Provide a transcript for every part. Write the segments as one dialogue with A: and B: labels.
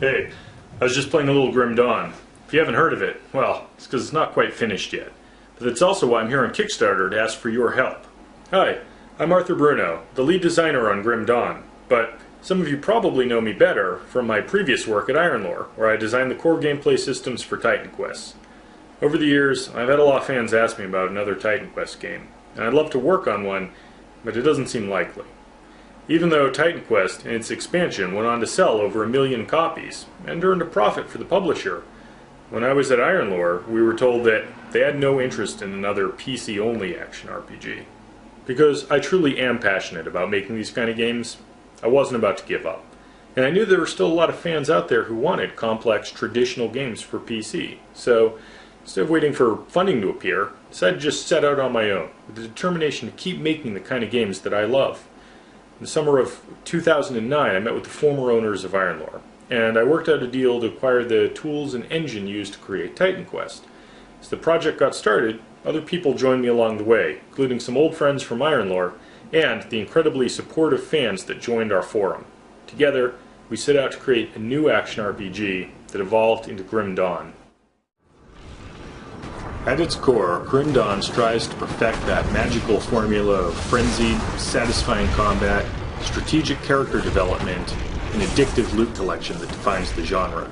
A: Hey, I was just playing a little Grim Dawn. If you haven't heard of it, well, it's because it's not quite finished yet. But that's also why I'm here on Kickstarter to ask for your help. Hi, I'm Arthur Bruno, the lead designer on Grim Dawn, but some of you probably know me better from my previous work at Ironlore, where I designed the core gameplay systems for Titan Quest. Over the years, I've had a lot of fans ask me about another Titan Quest game, and I'd love to work on one, but it doesn't seem likely. Even though Titan Quest and its expansion went on to sell over 1 million copies and earned a profit for the publisher, when I was at Ironlore, we were told that they had no interest in another PC-only action RPG. Because I truly am passionate about making these kind of games, I wasn't about to give up. And I knew there were still a lot of fans out there who wanted complex, traditional games for PC. So, instead of waiting for funding to appear, I decided to just set out on my own, with the determination to keep making the kind of games that I love. In the summer of 2009, I met with the former owners of Ironlore, and I worked out a deal to acquire the tools and engine used to create Titan Quest. As the project got started, other people joined me along the way, including some old friends from Ironlore, and the incredibly supportive fans that joined our forum. Together, we set out to create a new action RPG that evolved into Grim Dawn. At its core, Grim Dawn strives to perfect that magical formula of frenzied, satisfying combat, strategic character development, and addictive loot collection that defines the genre.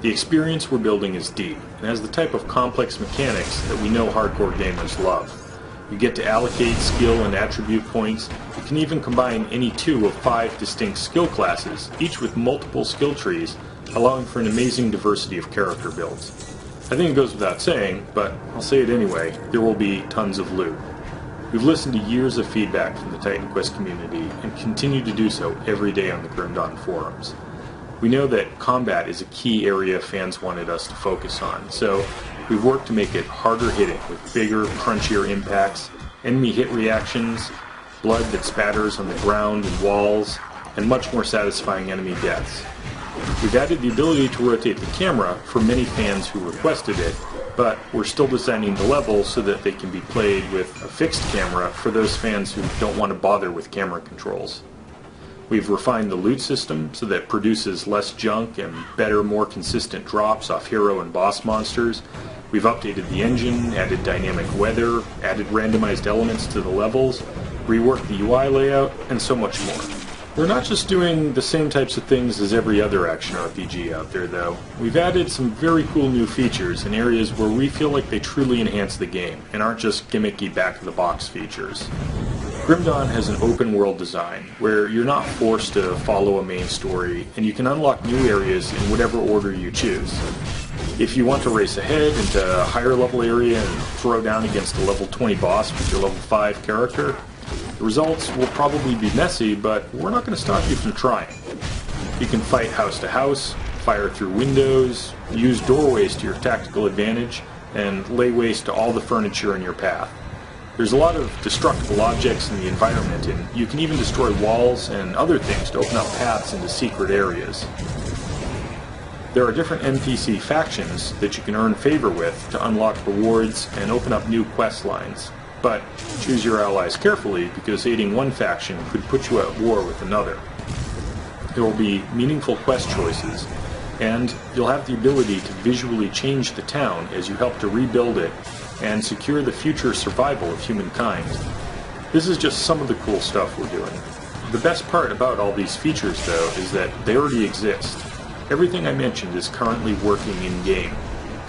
A: The experience we're building is deep, and has the type of complex mechanics that we know hardcore gamers love. You get to allocate skill and attribute points. You can even combine any 2 of 5 distinct skill classes, each with multiple skill trees, allowing for an amazing diversity of character builds. I think it goes without saying, but I'll say it anyway, there will be tons of loot. We've listened to years of feedback from the Titan Quest community and continue to do so every day on the Grim Dawn forums. We know that combat is a key area fans wanted us to focus on, so we've worked to make it harder hitting with bigger, crunchier impacts, enemy hit reactions, blood that spatters on the ground and walls, and much more satisfying enemy deaths. We've added the ability to rotate the camera for many fans who requested it, but we're still designing the levels so that they can be played with a fixed camera for those fans who don't want to bother with camera controls. We've refined the loot system so that it produces less junk and better, more consistent drops off hero and boss monsters. We've updated the engine, added dynamic weather, added randomized elements to the levels, reworked the UI layout, and so much more. We're not just doing the same types of things as every other action RPG out there, though. We've added some very cool new features in areas where we feel like they truly enhance the game, and aren't just gimmicky back-of-the-box features. Grim Dawn has an open-world design, where you're not forced to follow a main story, and you can unlock new areas in whatever order you choose. If you want to race ahead into a higher-level area and throw down against a level 20 boss with your level 5 character, the results will probably be messy, but we're not going to stop you from trying. You can fight house to house, fire through windows, use doorways to your tactical advantage, and lay waste to all the furniture in your path. There's a lot of destructible objects in the environment, and you can even destroy walls and other things to open up paths into secret areas. There are different NPC factions that you can earn favor with to unlock rewards and open up new quest lines. But choose your allies carefully, because aiding one faction could put you at war with another. There will be meaningful quest choices, and you'll have the ability to visually change the town as you help to rebuild it and secure the future survival of humankind. This is just some of the cool stuff we're doing. The best part about all these features, though, is that they already exist. Everything I mentioned is currently working in-game.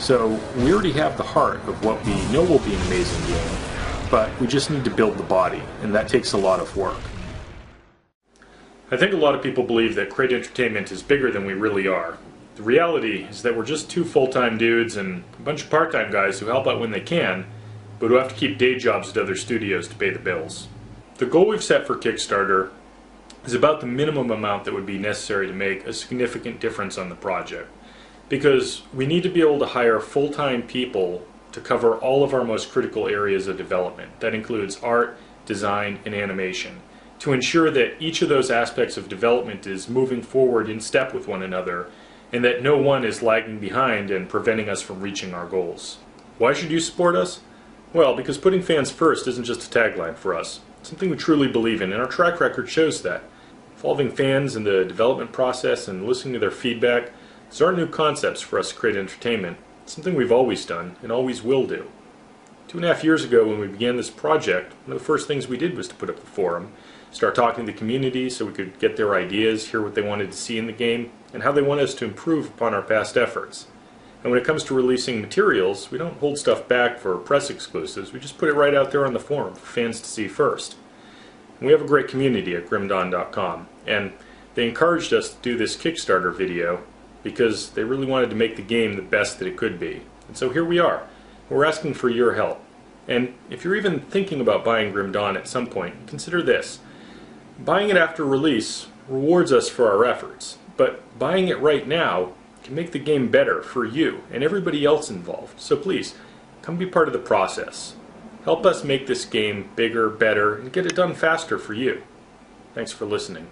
A: So we already have the heart of what we know will be an amazing game, but we just need to build the body, and that takes a lot of work. I think a lot of people believe that Crate Entertainment is bigger than we really are. The reality is that we're just 2 full-time dudes and a bunch of part-time guys who help out when they can, but who have to keep day jobs at other studios to pay the bills. The goal we've set for Kickstarter is about the minimum amount that would be necessary to make a significant difference on the project, because we need to be able to hire full-time people to cover all of our most critical areas of development. That includes art, design, and animation, to ensure that each of those aspects of development is moving forward in step with one another, and that no one is lagging behind and preventing us from reaching our goals. Why should you support us? Well, because putting fans first isn't just a tagline for us. It's something we truly believe in, and our track record shows that. Involving fans in the development process and listening to their feedback These aren't new concepts for us to create entertainment. It's something we've always done and always will do. 2.5 years ago when we began this project, one of the first things we did was to put up the forum, start talking to the community so we could get their ideas, hear what they wanted to see in the game, and how they want us to improve upon our past efforts. And when it comes to releasing materials, we don't hold stuff back for press exclusives, we just put it right out there on the forum for fans to see first. And we have a great community at grimdawn.com, and they encouraged us to do this Kickstarter video because they really wanted to make the game the best that it could be. And so here we are. We're asking for your help. And if you're even thinking about buying Grim Dawn at some point, consider this. Buying it after release rewards us for our efforts, but buying it right now can make the game better for you and everybody else involved. So please, come be part of the process. Help us make this game bigger, better, and get it done faster for you. Thanks for listening.